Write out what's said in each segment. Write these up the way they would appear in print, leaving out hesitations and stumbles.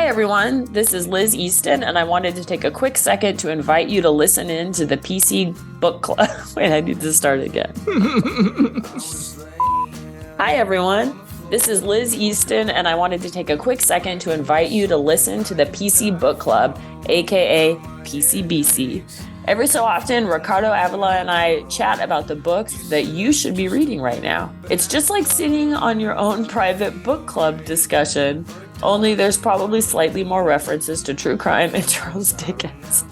everyone, this is Liz Easton, and I wanted to take a quick second to invite you to listen in to the PC Book Club. Wait, I need to start again. Hi, everyone. This is Liz Easton, and I wanted to take a quick second to invite you to listen to the PC Book Club, aka PCBC. Every so often, Ricardo Avila and I chat about the books that you should be reading right now. It's just like sitting on your own private book club discussion, only there's probably slightly more references to true crime and Charles Dickens.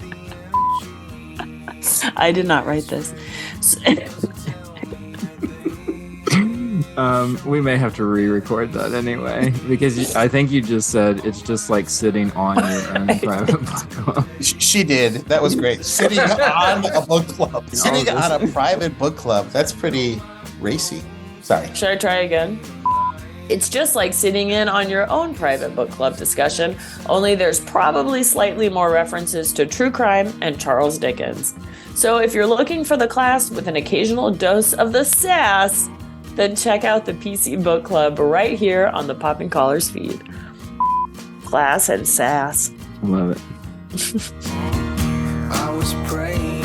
I did not write this. We may have to re-record that anyway, because I think you just said it's just like sitting on your own private book club. She did. That was great. Sitting on a book club. Sitting on a private book club. That's pretty racy. Sorry. Should I try again? It's just like sitting in on your own private book club discussion, only there's probably slightly more references to true crime and Charles Dickens. So if you're looking for the class with an occasional dose of the sass, then check out the PC Book Club right here on the Popping Collars feed. Class and sass. Love it. I was praying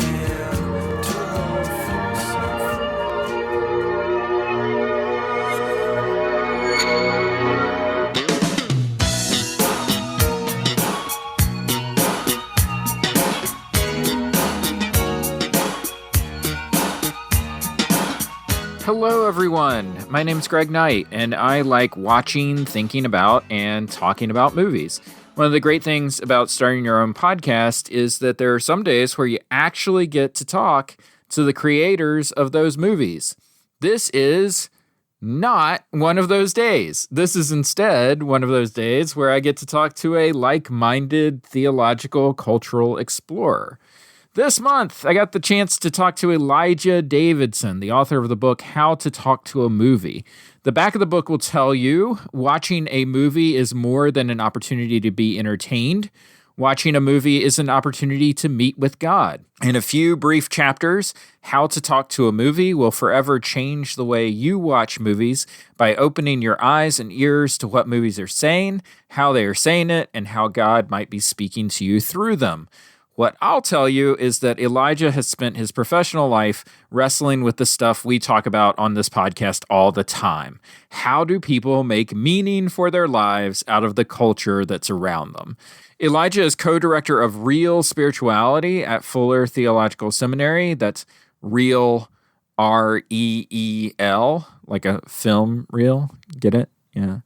Hello, everyone. My name's Greg Knight, and I like watching, thinking about, and talking about movies. One of the great things about starting your own podcast is that there are some days where you actually get to talk to the creators of those movies. This is not one of those days. This is instead one of those days where I get to talk to a like-minded theological cultural explorer. This month, I got the chance to talk to Elijah Davidson, the author of the book, How to Talk to a Movie. The back of the book will tell you watching a movie is more than an opportunity to be entertained. Watching a movie is an opportunity to meet with God. In a few brief chapters, How to Talk to a Movie will forever change the way you watch movies by opening your eyes and ears to what movies are saying, how they are saying it, and how God might be speaking to you through them. What I'll tell you is that Elijah has spent his professional life wrestling with the stuff we talk about on this podcast all the time. How do people make meaning for their lives out of the culture that's around them? Elijah is co-director of Real Spirituality at Fuller Theological Seminary. That's Real, R-E-E-L, like a film reel. Get it? Yeah.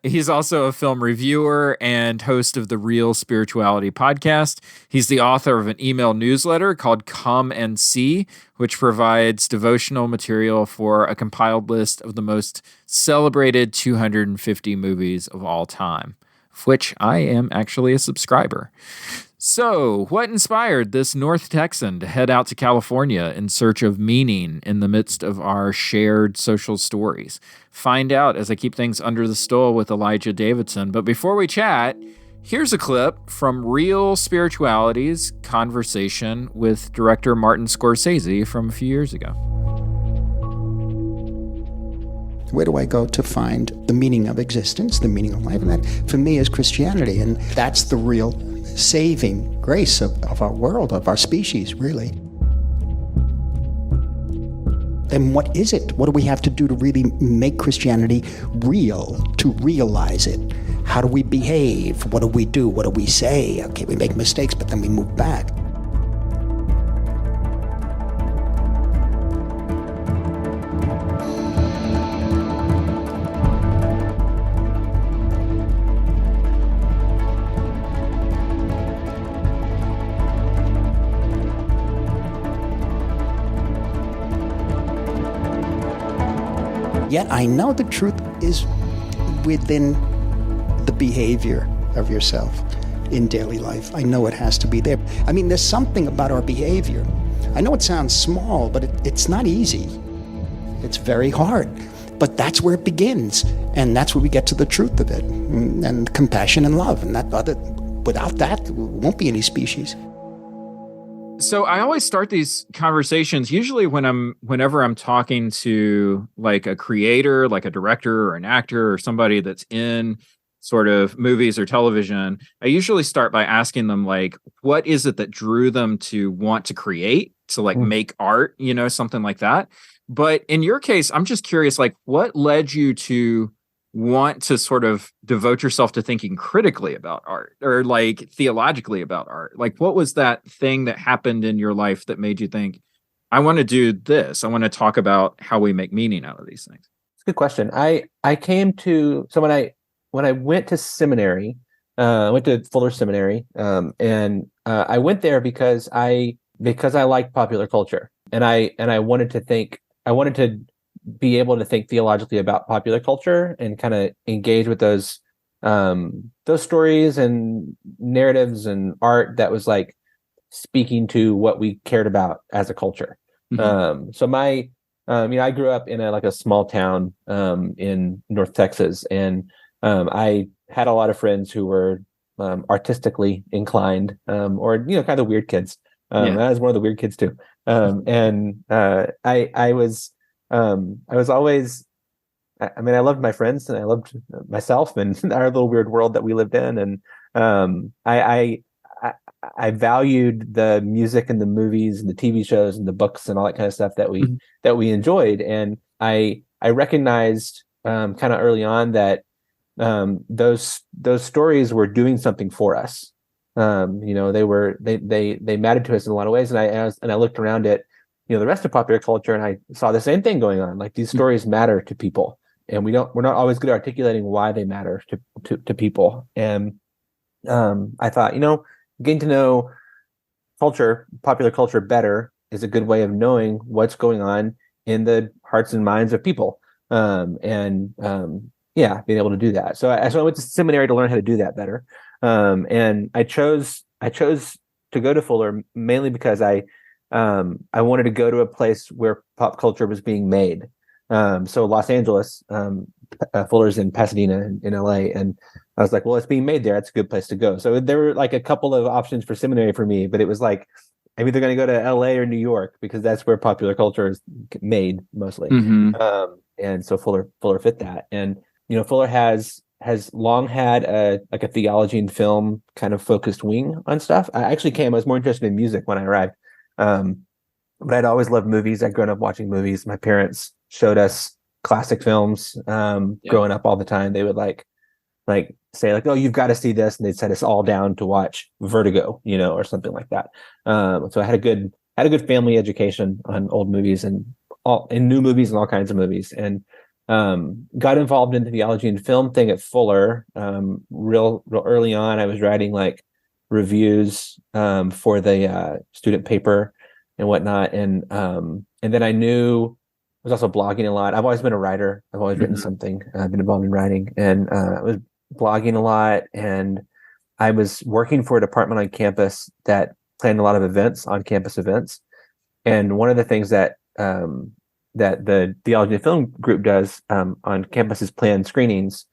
He's also a film reviewer and host of the Real Spirituality podcast. He's the author of an email newsletter called Come and See, which provides devotional material for a compiled list of the most celebrated 250 movies of all time, of which I am actually a subscriber. So, what inspired this North Texan to head out to California in search of meaning in the midst of our shared social stories? Find out as I keep things under the stole with Elijah Davidson. But before we chat, here's a clip from Real Spirituality's conversation with director Martin Scorsese from a few years ago. Where do I go to find the meaning of existence, the meaning of life? And that, for me, is Christianity. And that's the real saving grace of our world, of our species, really. Then what is it? What do we have to do to really make Christianity real, to realize it? How do we behave? What do we do? What do we say? Okay, we make mistakes, but then we move back. Yet I know the truth is within the behavior of yourself in daily life. I know it has to be there. I mean, there's something about our behavior. I know it sounds small, but it's not easy. It's very hard. But that's where it begins. And that's where we get to the truth of it. And compassion and love. And without that, there won't be any species. So I always start these conversations usually whenever I'm talking to like a creator, like a director or an actor or somebody that's in sort of movies or television, I usually start by asking them, like, what is it that drew them to want to create, to like make art, something like that. But in your case, I'm just curious, like, what led you to want to sort of devote yourself to thinking critically about art, or like theologically about art? Like, what was that thing that happened in your life that made you think, I want to do this? I want to talk about how we make meaning out of these things. It's a good question. I came to, so when I went to seminary, I went to Fuller Seminary, and I went there because I liked popular culture, and I wanted to be able to think theologically about popular culture and kind of engage with those stories and narratives and art that was like speaking to what we cared about as a culture. So my, I grew up in a small town in North Texas, and I had a lot of friends who were artistically inclined, or kind of weird kids. I was one of the weird kids too, and I was always. I mean, I loved my friends and I loved myself and our little weird world that we lived in, and I valued the music and the movies and the TV shows and the books and all that kind of stuff that we enjoyed, and I recognized kind of early on that those stories were doing something for us. They mattered to us in a lot of ways, and I looked around at the rest of popular culture, and I saw the same thing going on. Like, these stories matter to people, and we're not always good at articulating why they matter to people. And I thought, getting to know popular culture better is a good way of knowing what's going on in the hearts and minds of people. Being able to do that. So I went to seminary to learn how to do that better. And I chose to go to Fuller mainly because I wanted to go to a place where pop culture was being made. So Los Angeles, Fuller's in Pasadena in LA, and I was like, well, it's being made there. It's a good place to go. So there were like a couple of options for seminary for me, but it was like, I'm either going to go to LA or New York because that's where popular culture is made mostly. And so Fuller fit that. And Fuller has long had a theology and film kind of focused wing on stuff. I was more interested in music when I arrived. But I'd always loved movies. I'd grown up watching movies. My parents showed us classic films growing up all the time. They would like say like, oh, you've got to see this, and they'd set us all down to watch Vertigo, or something like that. So I had a good family education on old movies and new movies and all kinds of movies, and got involved in the theology and film thing at Fuller real early on. I was writing like reviews for the student paper and whatnot, and then I was also blogging a lot. I've always been a writer. I've always written something. I've been involved in writing, and I was blogging a lot, and I was working for a department on campus that planned a lot of events, on campus events. And one of the things that the theology and film group does on campus is plan screenings.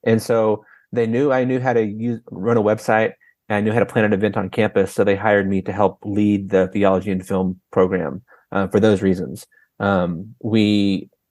And so I knew how to run a website, and I knew how to plan an event on campus. So they hired me to help lead the theology and film program for those reasons.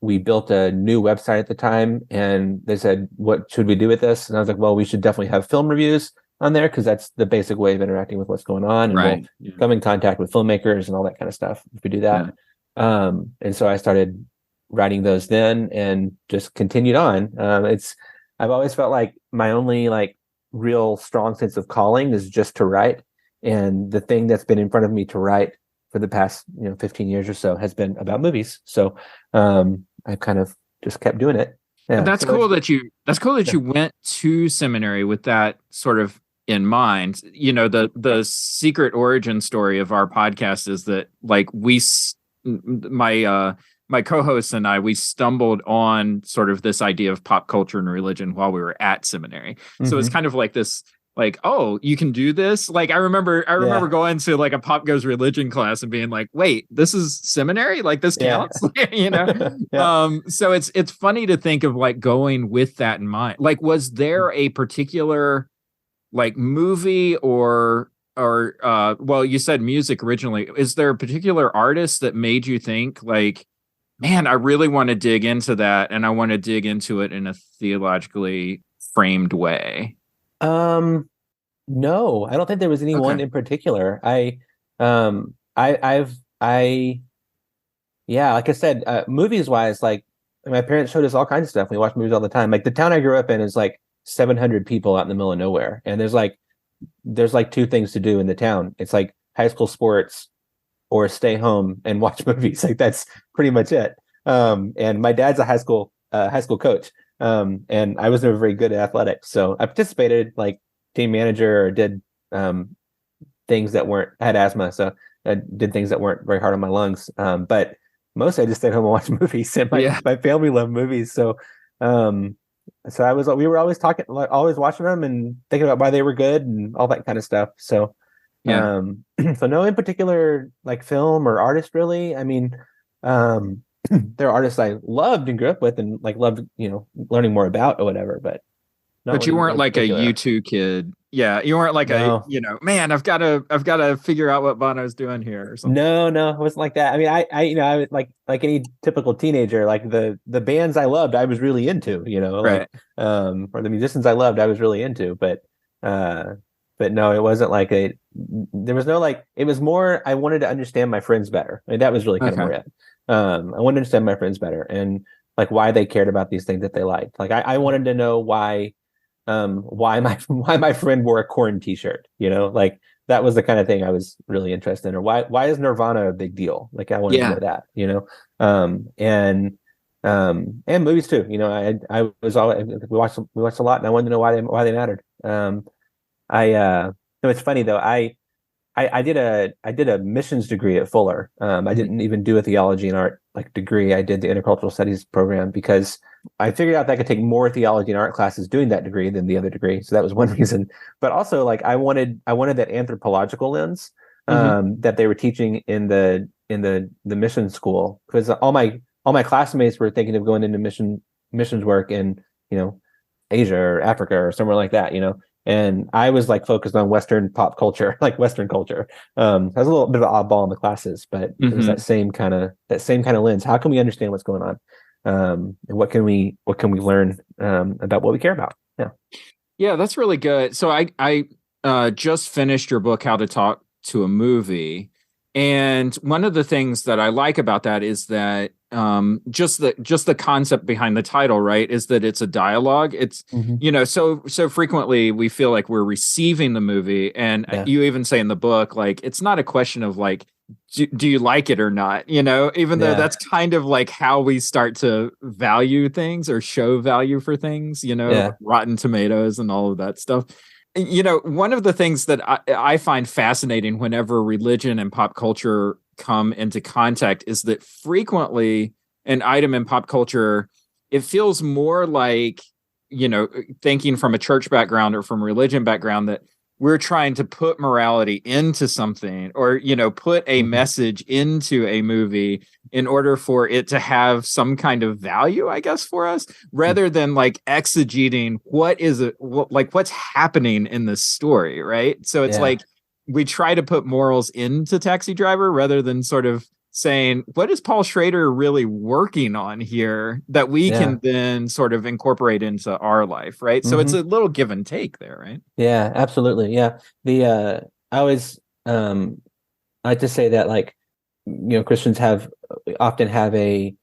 We built a new website at the time, and they said, what should we do with this? And I was like, well, we should definitely have film reviews on there, because that's the basic way of interacting with what's going on. And we'll come in contact with filmmakers and all that kind of stuff if we do that. And so I started writing those then and just continued on. I've always felt like my only like real strong sense of calling is just to write. And the thing that's been in front of me to write for the past 15 years or so has been about movies. So I kind of just kept doing it. Yeah. That's cool that you went to seminary with that sort of in mind. The secret origin story of our podcast is that like my co-hosts and I, we stumbled on sort of this idea of pop culture and religion while we were at seminary. So it's kind of like this, like, oh, you can do this. Like, I remember going to like a pop goes religion class and being like, wait, this is seminary? Like, this counts, So it's funny to think of like going with that in mind. Like, was there a particular like movie or well, you said music originally. Is there a particular artist that made you think like, man, I really want to dig into that, and I want to dig into it in a theologically framed way? No, I don't think there was any one Okay. in particular. Yeah, like I said, movies wise, like my parents showed us all kinds of stuff. We watch movies all the time. Like the town I grew up in is like 700 people out in the middle of nowhere, and there's like two things to do in the town. It's like high school sports or stay home and watch movies. Like that's pretty much it. And my dad's a high school coach. And I was never very good at athletics, so I participated like team manager or did things that weren't. I had asthma, so I did things that weren't very hard on my lungs. But mostly I just stayed home and watched movies. And my family loved movies, so we were always talking, like, always watching them and thinking about why they were good and all that kind of stuff. So Yeah. so no in particular like film or artist really. I mean, there are artists I loved and grew up with and like loved, learning more about or whatever, but But you weren't one like a particular. U2 kid. Yeah, you weren't like No. man, I've got to figure out what Bono's doing here or something. No, it wasn't like that. I mean, I was like any typical teenager, like the bands I loved, I was really into, Right. or the musicians I loved, I was really into, but no, it wasn't like there was no like, it was more, I wanted to understand my friends better. I mean, that was really kind of more it. I wanted to understand my friends better and like why they cared about these things that they liked. Like I wanted to know why my friend wore a Korn t-shirt, like that was the kind of thing I was really interested in. Or why is Nirvana a big deal? Like I wanted to know that, and movies too. I was always, we watched a lot, and I wanted to know why they mattered. It's funny though. I did a missions degree at Fuller. I didn't even do a theology and art like degree. I did the intercultural studies program because I figured out that I could take more theology and art classes doing that degree than the other degree. So that was one reason. But also, like I wanted that anthropological lens that they were teaching in the mission school, because all my classmates were thinking of going into missions work in Asia or Africa or somewhere like that. And I was like focused on Western pop culture, like Western culture. I was a little bit of an oddball in the classes, but it was that same kind of lens. How can we understand what's going on? And what can we learn about what we care about? Yeah, that's really good. So I just finished your book, How to Talk to a Movie. And one of the things that I like about that is that just the concept behind the title, right, is that it's a dialogue. It's so frequently we feel like we're receiving the movie, and you even say in the book, like, it's not a question of like, do you like it or not, even though that's kind of like how we start to value things or show value for things, Rotten Tomatoes and all of that stuff. One of the things that I find fascinating whenever religion and pop culture come into contact is that frequently an item in pop culture, it feels more like, thinking from a church background or from a religion background, that we're trying to put morality into something or, put a message into a movie in order for it to have some kind of value, I guess, for us, rather than like exegeting what's happening in this story. Right. So it's like we try to put morals into Taxi Driver rather than sort of saying, what is Paul Schrader really working on here that we can then sort of incorporate into our life, right? So it's a little give and take there, right? Yeah, absolutely. Yeah. I always like to say that, like, Christians often have an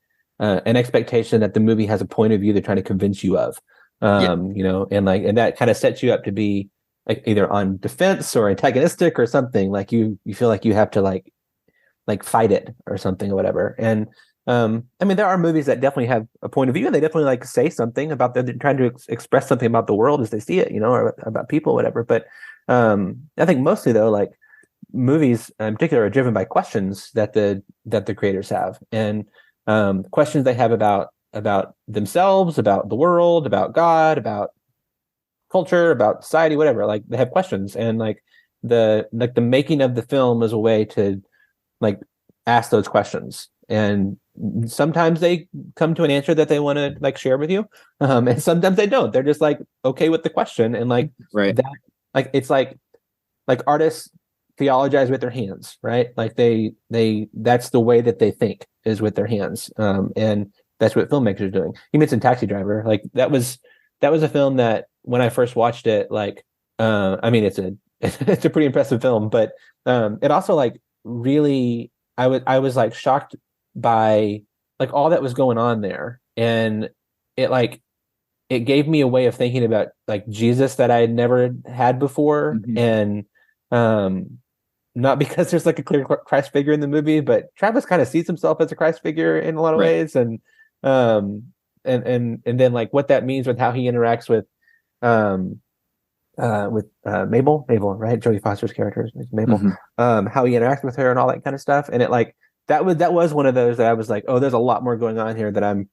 expectation that the movie has a point of view they're trying to convince you of, and that kind of sets you up to be like either on defense or antagonistic or something. Like you feel like you have to like fight it or something or whatever. And I mean, there are movies that definitely have a point of view, and they definitely like say something about they're trying to express something about the world as they see it, or about people, whatever. But I think mostly though, like movies in particular are driven by questions that the creators have, and questions they have about themselves, about the world, about God, about culture, about society, whatever. Like they have questions, and like the making of the film is a way to like ask those questions, and sometimes they come to an answer that they want to like share with you, and sometimes they don't. They're just like okay with the question, and like that, like it's like artists theologize with their hands, right? Like they that's the way that they think, is with their hands, and that's what filmmakers are doing. You mentioned Taxi Driver. Like that was a film that when I first watched it, like, I mean, it's a it's a pretty impressive film, but it also like really, I was like shocked by like all that was going on there, and it like it gave me a way of thinking about like Jesus that I had never had before, and not because there's like a clear Christ figure in the movie, but Travis kind of sees himself as a Christ figure in a lot of ways, and then like what that means with how he interacts with Mabel, right? Jodie Foster's character is Mabel. How he interacts with her and all that kind of stuff, and it like that was one of those that I was like, oh, there's a lot more going on here that I'm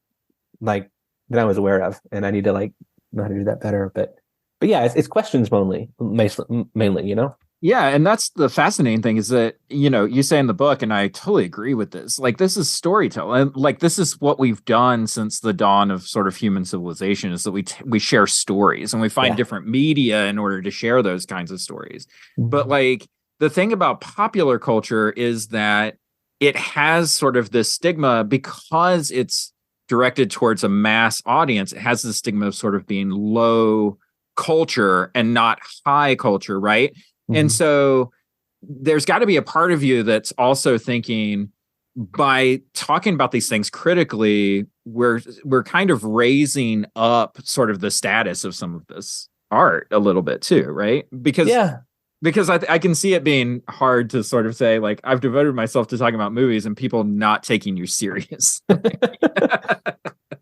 like that I was aware of, and I need to like know how to do that better. But yeah, it's questions mainly, you know. Yeah, and that's the fascinating thing is that, you know, you say in the book, and I totally agree with this, like this is storytelling. Like this is what we've done since the dawn of sort of human civilization, is that we share stories, and we find different media in order to share those kinds of stories. But like the thing about popular culture is that it has sort of this stigma because it's directed towards a mass audience. It has the stigma of sort of being low culture and not high culture, right? And so there's got to be a part of you that's also thinking, by talking about these things critically, we're kind of raising up sort of the status of some of this art a little bit too, right? Because I can see it being hard to sort of say, like, I've devoted myself to talking about movies and people not taking you serious.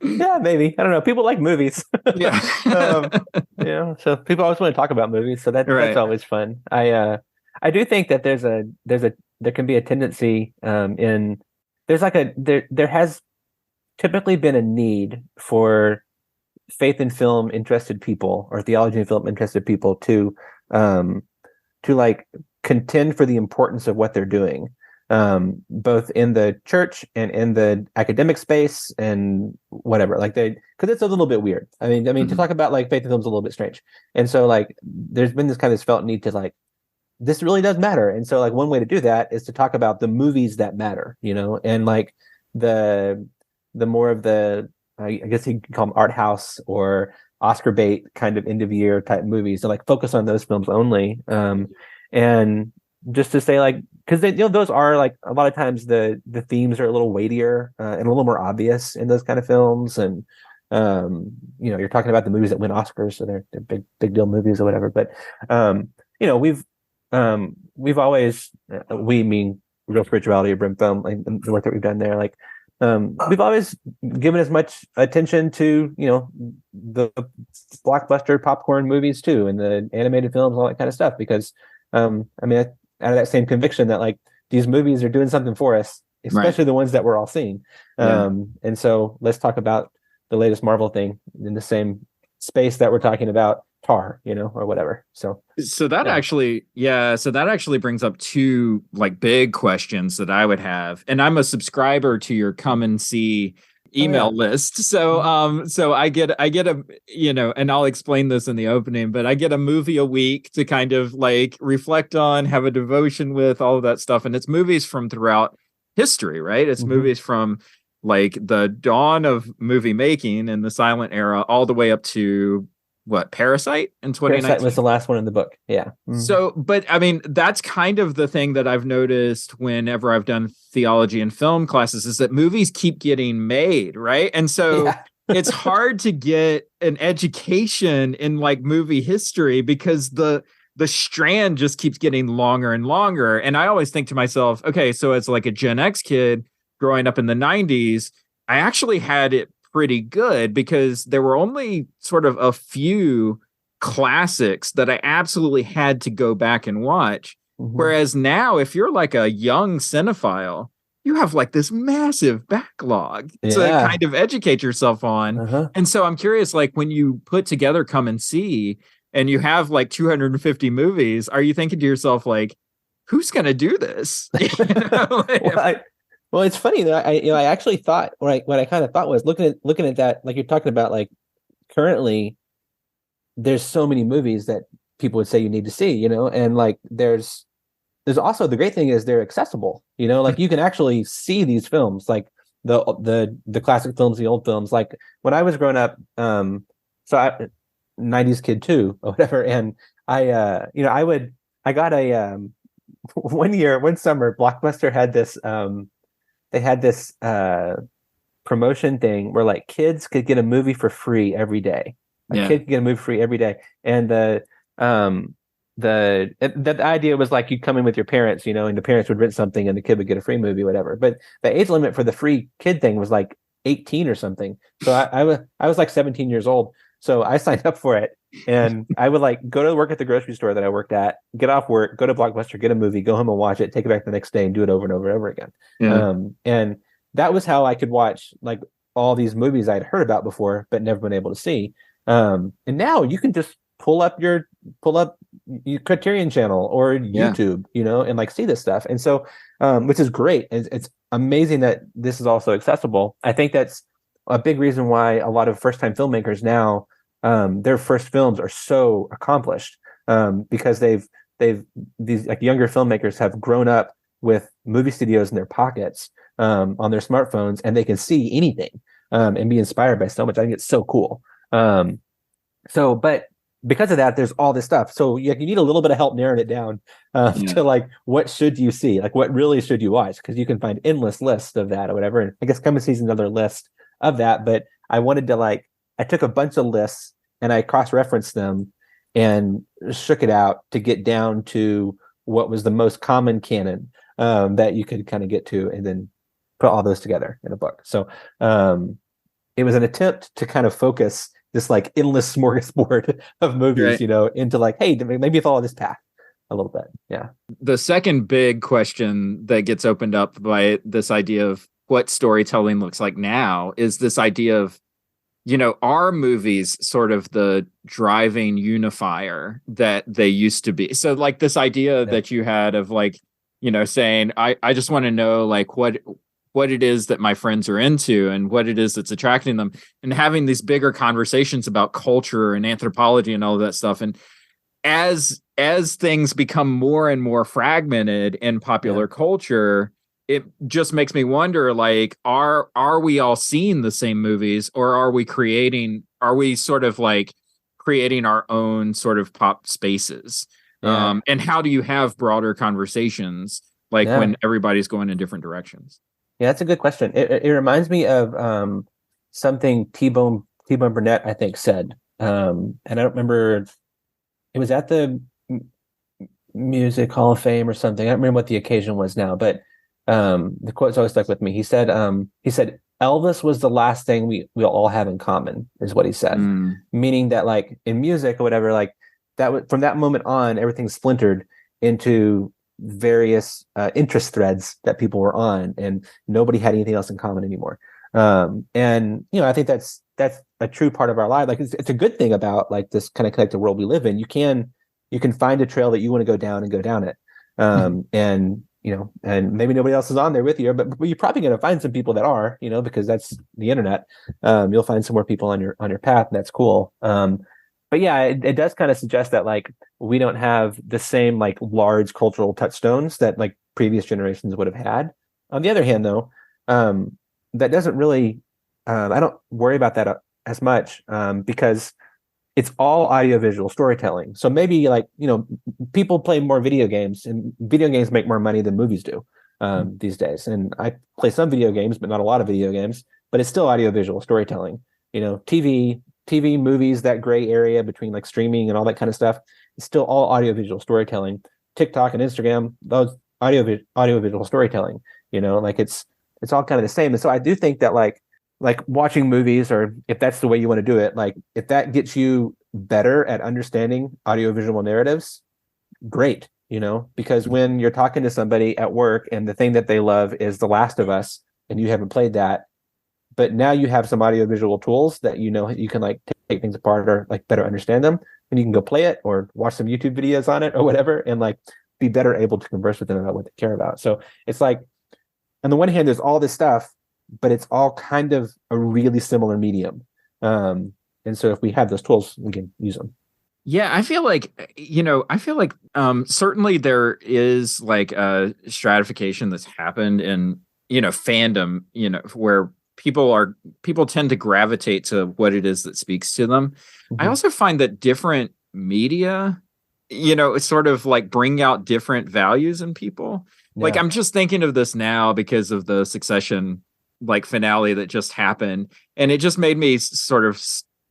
Yeah, maybe. I don't know. People like movies. Yeah. You know, so people always want to talk about movies. So that's always fun. I do think that there can be a tendency there has typically been a need for faith in film interested people or theology in film interested people to like contend for the importance of what they're doing. Both in the church and in the academic space and whatever, like because it's a little bit weird. I mean, to talk about like faith in film is a little bit strange. And so like, there's been this kind of felt need to like, this really does matter. And so like, one way to do that is to talk about the movies that matter, you know, and like the more of the, I guess you could call them art house or Oscar bait kind of end of year type movies, to like focus on those films only. And just to say like, because you know those are like a lot of times the themes are a little weightier and a little more obvious in those kind of films, and you know, you're talking about the movies that win Oscars, so they're big deal movies or whatever. But you know, we've always we mean Real Spirituality or Brim Film, like the work that we've done there, like we've always given as much attention to, you know, the blockbuster popcorn movies too, and the animated films, all that kind of stuff, because I mean, out of that same conviction that like these movies are doing something for us, especially the ones that we're all seeing. And so let's talk about the latest Marvel thing in the same space that we're talking about Tar, you know, or whatever. So that actually brings up two like big questions that I would have. And I'm a subscriber to your Come and See email list. So so I get a, you know, and I'll explain this in the opening, but I get a movie a week to kind of like reflect on, have a devotion with, all of that stuff. And it's movies from throughout history, right? It's movies from like the dawn of movie making in the silent era all the way up to Parasite in 2019? Parasite was the last one in the book. Yeah. So, but I mean, that's kind of the thing that I've noticed whenever I've done theology and film classes, is that movies keep getting made, right? And so it's hard to get an education in like movie history because the strand just keeps getting longer and longer. And I always think to myself, okay, so as like a Gen X kid growing up in the 90s, I actually had it pretty good because there were only sort of a few classics that I absolutely had to go back and watch. Whereas now, if you're like a young cinephile, you have like this massive backlog to kind of educate yourself on. And so I'm curious, like when you put together Come and See and you have like 250 movies, are you thinking to yourself like, who's going to do this? You know, like, well, it's funny that I actually thought what I kind of thought was looking at that, like you're talking about, like currently there's so many movies that people would say you need to see, you know, and like there's also the great thing is they're accessible, you know, like you can actually see these films, like the classic films, the old films. Like when I was growing up, so 90s kid too, or whatever. And I got a one summer, Blockbuster had this they had this promotion thing where like kids could get a movie for free every day. Kid could get a movie free every day. And the idea was like you'd come in with your parents, and the parents would rent something and the kid would get a free movie, whatever. But the age limit for the free kid thing was like 18 or something. So I was like 17 years old. So I signed up for it, and I would like go to work at the grocery store that I worked at, get off work, go to Blockbuster, get a movie, go home and watch it, take it back the next day and do it over and over and over again. Yeah. And that was how I could watch like all these movies I'd heard about before, but never been able to see. And now you can just pull up your Criterion channel or YouTube, and like see this stuff. And so, which is great. It's amazing that this is also accessible. I think that's a big reason why a lot of first-time filmmakers now, their first films are so accomplished, because these like younger filmmakers have grown up with movie studios in their pockets, on their smartphones, and they can see anything, and be inspired by so much. I think it's so cool. But because of that, there's all this stuff. So you need a little bit of help narrowing it down to like, what should you see? Like, what really should you watch? Because you can find endless lists of that or whatever. And I guess Coming Season's another list of that. But I wanted to I took a bunch of lists and I cross-referenced them and shook it out to get down to what was the most common canon that you could kind of get to, and then put all those together in a book. So it was an attempt to kind of focus this like endless smorgasbord of movies, into like, hey, maybe follow this path a little bit. Yeah. The second big question that gets opened up by this idea of what storytelling looks like now is this idea of, are movies sort of the driving unifier that they used to be? So like this idea that you had of like, saying, I just want to know like what it is that my friends are into and what it is that's attracting them, and having these bigger conversations about culture and anthropology and all of that stuff. And as things become more and more fragmented in popular culture, it just makes me wonder, like, are we all seeing the same movies, or are we sort of like creating our own sort of pop spaces? And how do you have broader conversations when everybody's going in different directions? Yeah, that's a good question. It reminds me of something T-Bone Burnett, I think, said. And I don't remember, it was at the Music Hall of Fame or something. I don't remember what the occasion was now, but the quote's always stuck with me. He said, Elvis was the last thing we'll all have in common, is what he said. Meaning that like in music or whatever, like that from that moment on, everything splintered into various interest threads that people were on, and nobody had anything else in common anymore. And I think that's a true part of our life. Like it's a good thing about like this kind of connected world we live in. You can find a trail that you want to go down and go down it. And maybe nobody else is on there with you, but you're probably going to find some people that are, because that's the internet. You'll find some more people on your path, and that's cool. But yeah, it does kind of suggest that like we don't have the same like large cultural touchstones that like previous generations would have had. On the other hand, though, that doesn't really, I don't worry about that as much, because it's all audiovisual storytelling. So maybe like, people play more video games, and video games make more money than movies do these days. And I play some video games, but not a lot of video games, but it's still audiovisual storytelling. TV, movies, that gray area between like streaming and all that kind of stuff, it's still all audiovisual storytelling. TikTok and Instagram, those audiovisual storytelling, like it's all kind of the same. And so I do think that like watching movies, or if that's the way you want to do it, like if that gets you better at understanding audiovisual narratives, great, because when you're talking to somebody at work and the thing that they love is The Last of Us, and you haven't played that, but now you have some audiovisual tools that you can like take things apart or like better understand them, and you can go play it or watch some YouTube videos on it or whatever, and like be better able to converse with them about what they care about. So it's like, on the one hand, there's all this stuff, but it's all kind of a really similar medium. And so if we have those tools, we can use them. Yeah, I feel like, certainly there is like a stratification that's happened in, fandom, where people tend to gravitate to what it is that speaks to them. I also find that different media, it's sort of like bring out different values in people. Like, I'm just thinking of this now because of the Succession like finale that just happened, and it just made me sort of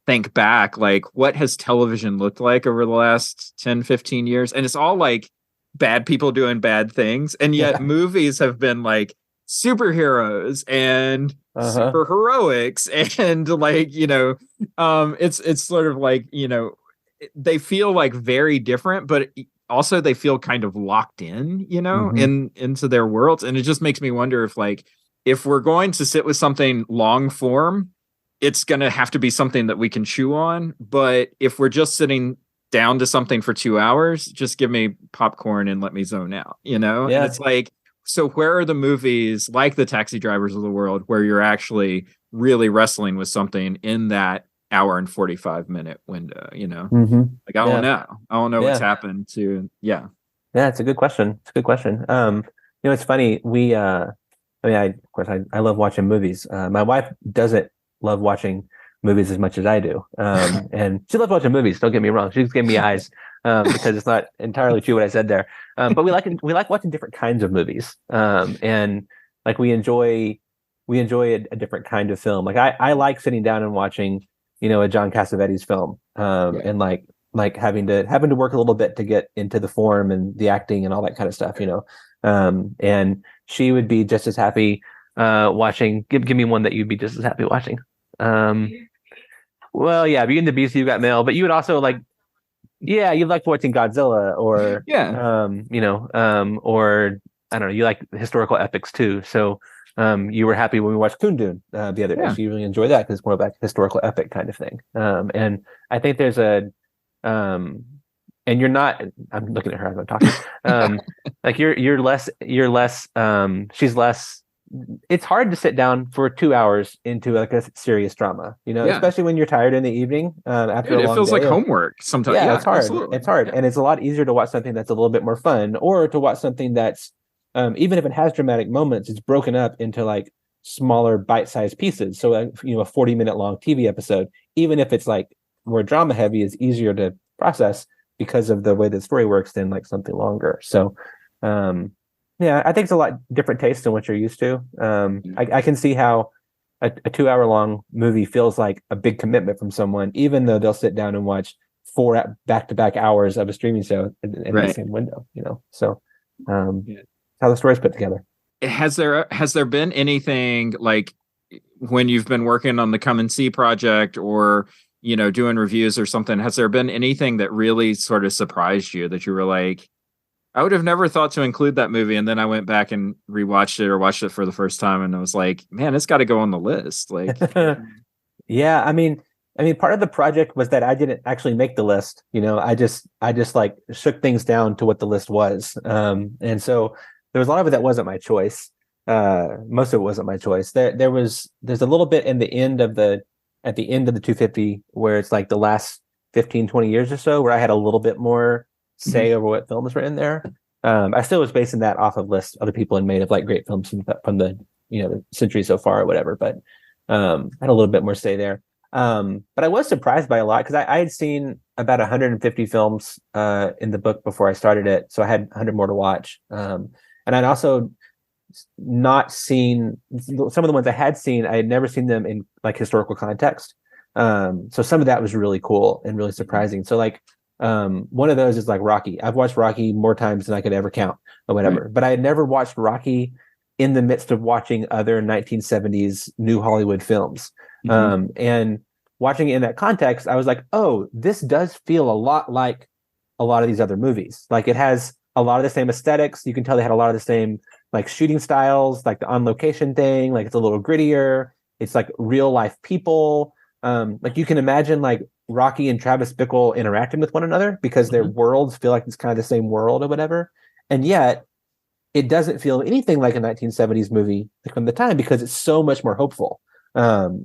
think back, like, what has television looked like over the last 10-15 years? And it's all like bad people doing bad things, and yet movies have been like superheroes and super heroics, and like, it's sort of like, they feel like very different, but also they feel kind of locked in, into their worlds. And it just makes me wonder if we're going to sit with something long form, it's going to have to be something that we can chew on. But if we're just sitting down to something for 2 hours, just give me popcorn and let me zone out, And it's like, so where are the movies like The Taxi Drivers of the world, where you're actually really wrestling with something in that hour and 45-minute window, Like, I don't know. I don't know what's happened to, Yeah, it's a good question. It's funny. Of course, I love watching movies. My wife doesn't love watching movies as much as I do. And she loves watching movies. Don't get me wrong. She just gave me eyes because it's not entirely true what I said there. But we like watching different kinds of movies. And like we enjoy a different kind of film. Like I like sitting down and watching, a John Cassavetes film, and like having to work a little bit to get into the form and the acting and all that kind of stuff, and she would be just as happy watching. Give me one that you'd be just as happy watching. Well, yeah, Beauty and the Beast, You've Got Mail, but you would also you like watching Godzilla or or I don't know, you like historical epics too. So you were happy when we watched Kundun the other day. So you really enjoy that because it's more like historical epic kind of thing. And I think there's and you're not, I'm looking at her as I'm talking. Like you're less, she's less, it's hard to sit down for 2 hours into like a serious drama, especially when you're tired in the evening after a long day. It feels like homework sometimes. Yeah, it's hard. Absolutely. It's hard. And it's a lot easier to watch something that's a little bit more fun, or to watch something that's, even if it has dramatic moments, it's broken up into like smaller bite-sized pieces. So, a 40-minute long TV episode, even if it's like more drama heavy, is easier to process because of the way the story works than like something longer. So, I think it's a lot different taste than what you're used to. I can see how a 2 hour long movie feels like a big commitment from someone, even though they'll sit down and watch 4 back-to-back hours of a streaming show in the same window, So, how the story's put together. Has there been anything like when you've been working on the Come and See project or, doing reviews or something, has there been anything that really sort of surprised you that you were like, I would have never thought to include that movie, and then I went back and rewatched it or watched it for the first time, and I was like, man, it's got to go on the list. Like, yeah, I mean, part of the project was that I didn't actually make the list. I just like shook things down to what the list was, and so there was a lot of it that wasn't my choice. Most of it wasn't my choice. There's a little bit at the end of the 250 where it's like the last 15-20 years or so where I had a little bit more say over what films were in there. I still was basing that off of lists other people had made of like great films from the the century so far or whatever, but I had a little bit more say there. But I was surprised by a lot because I had seen about 150 films in the book before I started it, so I had 100 more to watch. And I'd also not seen some of the ones I had seen. I had never seen them in like historical context. So some of that was really cool and really surprising. So like one of those is like Rocky. I've watched Rocky more times than I could ever count or whatever, but I had never watched Rocky in the midst of watching other 1970s new Hollywood films. And watching it in that context, I was like, oh, this does feel a lot like a lot of these other movies. Like it has a lot of the same aesthetics. You can tell they had a lot of the same like shooting styles, like the on location thing. Like it's a little grittier. It's like real life people. Like you can imagine like Rocky and Travis Bickle interacting with one another because their worlds feel like it's kind of the same world or whatever. And yet it doesn't feel anything like a 1970s movie from the time because it's so much more hopeful.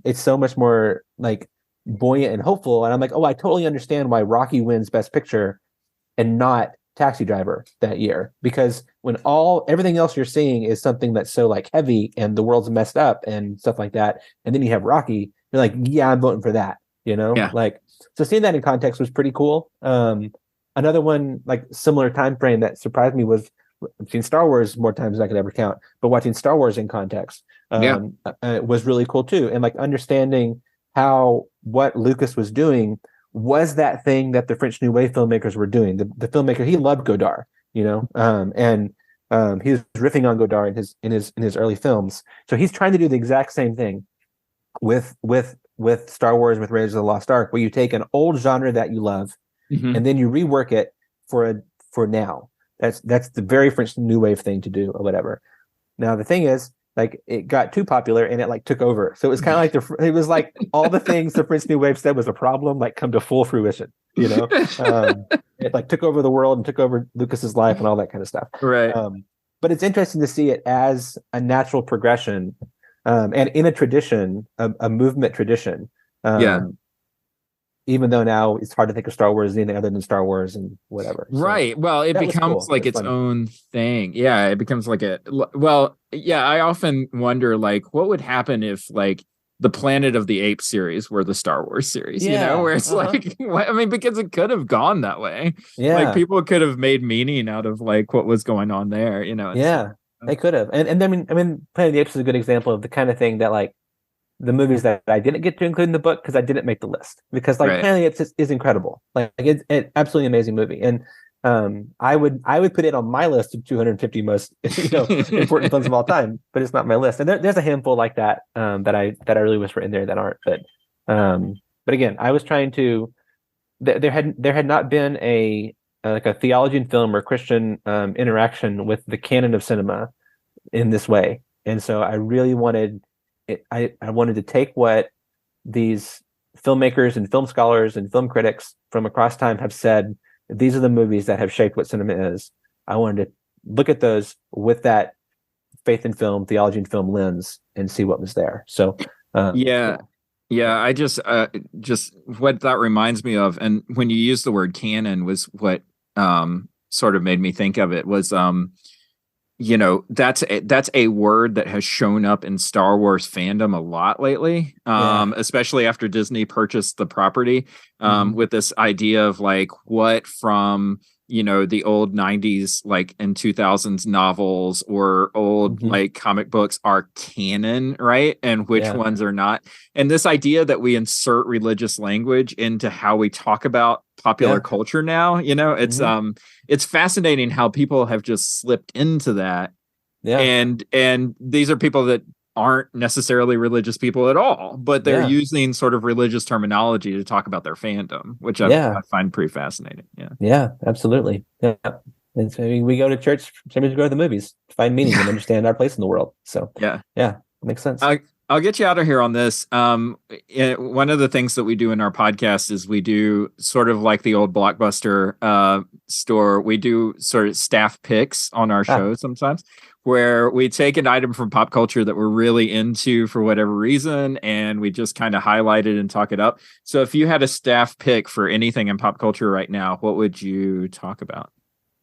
It's so much more like buoyant and hopeful. And I'm like, oh, I totally understand why Rocky wins Best Picture and not Taxi Driver that year, because when everything else you're seeing is something that's so like heavy and the world's messed up and stuff like that, and then you have Rocky, you're like, yeah, I'm voting for that, Yeah. like, so seeing that in context was pretty cool. Another one like similar time frame that surprised me was I've seen Star Wars more times than I could ever count, but watching Star Wars in context was really cool too, and like understanding how what Lucas was doing was that thing that the French New Wave filmmakers were doing. The filmmaker, he loved Godard, and he was riffing on Godard in his early films. So he's trying to do the exact same thing with Star Wars, with Raiders of the Lost Ark, where you take an old genre that you love and then you rework it for now. That's the very French New Wave thing to do, or whatever. Now the thing is, like, it got too popular and it like took over. So it was kind of like it was like all the things the French New Wave said was a problem, like come to full fruition. It like took over the world and took over Lucas's life and all that kind of stuff. Right. But it's interesting to see it as a natural progression, and in a tradition, a movement tradition. Even though now it's hard to think of Star Wars as anything other than Star Wars and whatever. So, right. Well, it becomes like its own thing. Yeah, it becomes like I often wonder, like, what would happen if like the Planet of the Apes series were the Star Wars series, where it's like, I mean, because it could have gone that way. Yeah. Like people could have made meaning out of like what was going on there, They could have. And I mean, Planet of the Apes is a good example of the kind of thing that like the movies that I didn't get to include in the book because I didn't make the list, because like Planet of the Apes is incredible. Like it's an absolutely amazing movie. And I would put it on my list of 250 most important films of all time, but it's not my list. And there's a handful like that that I really wish were in there that aren't. But again, I was trying to. There had not been a theology in film or Christian interaction with the canon of cinema in this way, and so I really wanted. I wanted to take what these filmmakers and film scholars and film critics from across time have said. These are the movies that have shaped what cinema is. I wanted to look at those with that faith in film, theology in film lens, and see what was there. So, I just what that reminds me of, and when you use the word canon, was what sort of made me think of it was, that's a word that has shown up in Star Wars fandom a lot lately, especially after Disney purchased the property, with this idea of like what from the old 90s like and 2000s novels or old like comic books are canon, right, and which ones are not. And this idea that we insert religious language into how we talk about popular culture now, it's fascinating how people have just slipped into that. And these are people that aren't necessarily religious people at all, but they're using sort of religious terminology to talk about their fandom, which I find pretty fascinating. Yeah, absolutely. Yeah. And so we go to church, sometimes we go to the movies to find meaning and understand our place in the world. So yeah, makes sense. I'll get you out of here on this. One of the things that we do in our podcast is we do sort of like the old Blockbuster store. We do sort of staff picks on our show sometimes, where we take an item from pop culture that we're really into for whatever reason, and we just kind of highlight it and talk it up. So if you had a staff pick for anything in pop culture right now, what would you talk about?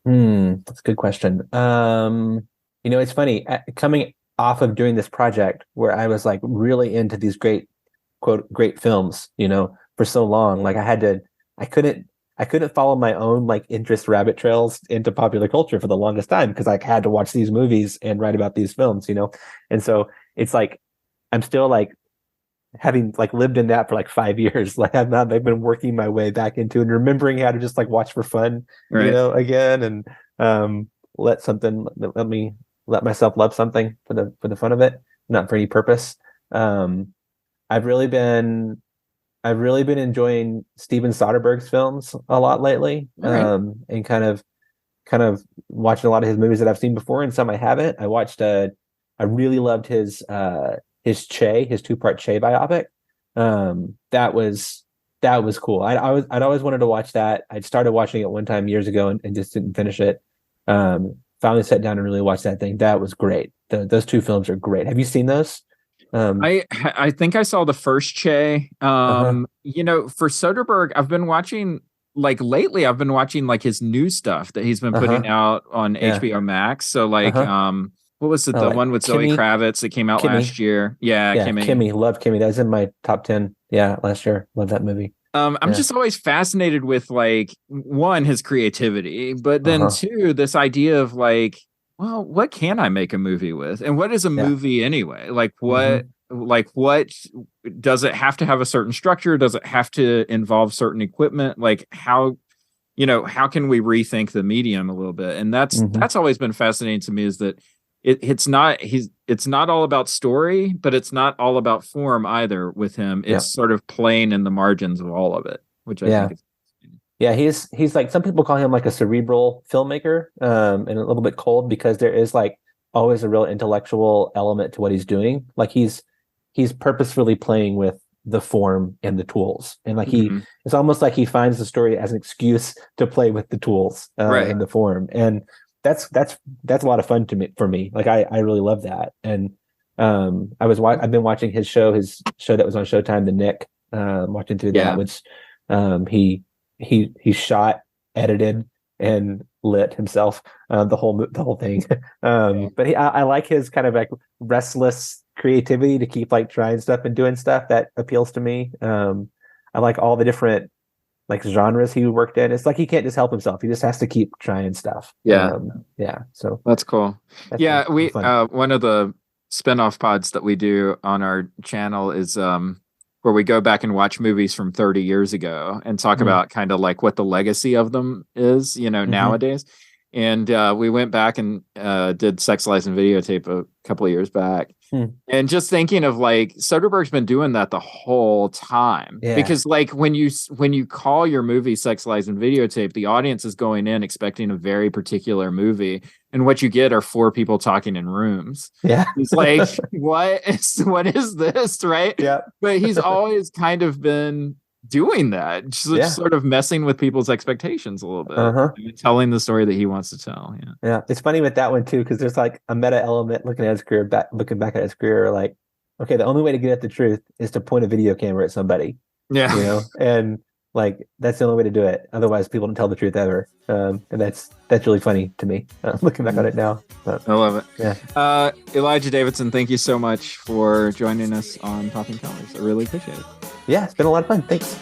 That's a good question. It's funny, coming off of doing this project where I was like really into these great films, for so long, like I couldn't follow my own like interest rabbit trails into popular culture for the longest time, because I had to watch these movies and write about these films, and so it's like I'm still like having like lived in that for like 5 years. Like I've been working my way back into and remembering how to just like watch for fun, again, and let myself love something for the fun of it, not for any purpose. I've really been enjoying Steven Soderbergh's films a lot lately, and kind of watching a lot of his movies that I've seen before and some I haven't. I really loved his two-part Che biopic. That was cool. I'd always wanted to watch that. I'd started watching it one time years ago and just didn't finish it. Finally sat down and really watched that thing. That was great. Those two films are great. Have you seen those? I think I saw the first Che. For Soderbergh, I've been watching like lately I've been watching like his new stuff that he's been putting out on HBO Max. So like what was it? The like one with Zoe Kimmy. Kravitz that came out last year. Yeah, Kimmy. Love Kimmy. That was in my top 10. Yeah, last year. Love that movie. I'm just always fascinated with like one, his creativity, but then two, this idea of like, well, what can I make a movie with? And what is a movie anyway? Like what does it have to have a certain structure? Does it have to involve certain equipment? Like how can we rethink the medium a little bit? And that's always been fascinating to me, is that it's not all about story, but it's not all about form either with him. It's sort of playing in the margins of all of it, which I think is fascinating. Yeah, he's like, some people call him like a cerebral filmmaker, and a little bit cold, because there is like always a real intellectual element to what he's doing. Like he's purposefully playing with the form and the tools, and like it's almost like he finds the story as an excuse to play with the tools and the form, and that's a lot of fun for me. Like I really love that. And I've been watching his show that was on Showtime, The Nick, watching through that, which he shot, edited, and lit himself, the whole thing. But I like his kind of like restless creativity to keep like trying stuff and doing stuff that appeals to me. I like all the different like genres he worked in. It's like he can't just help himself. He just has to keep trying stuff. So that's cool. We one of the spinoff pods that we do on our channel is where we go back and watch movies from 30 years ago and talk about kind of like what the legacy of them is, nowadays. And we went back and did Sex, Lies, and Videotape a couple of years back. And just thinking of like, Soderbergh's been doing that the whole time. Because like when you call your movie Sex, Lies, and Videotape, the audience is going in expecting a very particular movie. And what you get are four people talking in rooms. Yeah. It's like, what is this? Right. Yeah. But he's always kind of been doing that, just sort of messing with people's expectations a little bit, telling the story that he wants to tell. Yeah, it's funny with that one too, because there's like a meta element looking back at his career, like, okay, the only way to get at the truth is to point a video camera at somebody. And like that's the only way to do it. Otherwise, people don't tell the truth ever. And that's really funny to me, looking back on it now. But, I love it. Yeah. Elijah Davidson, thank you so much for joining us on Popping Colors. I really appreciate it. Yeah, it's been a lot of fun. Thanks.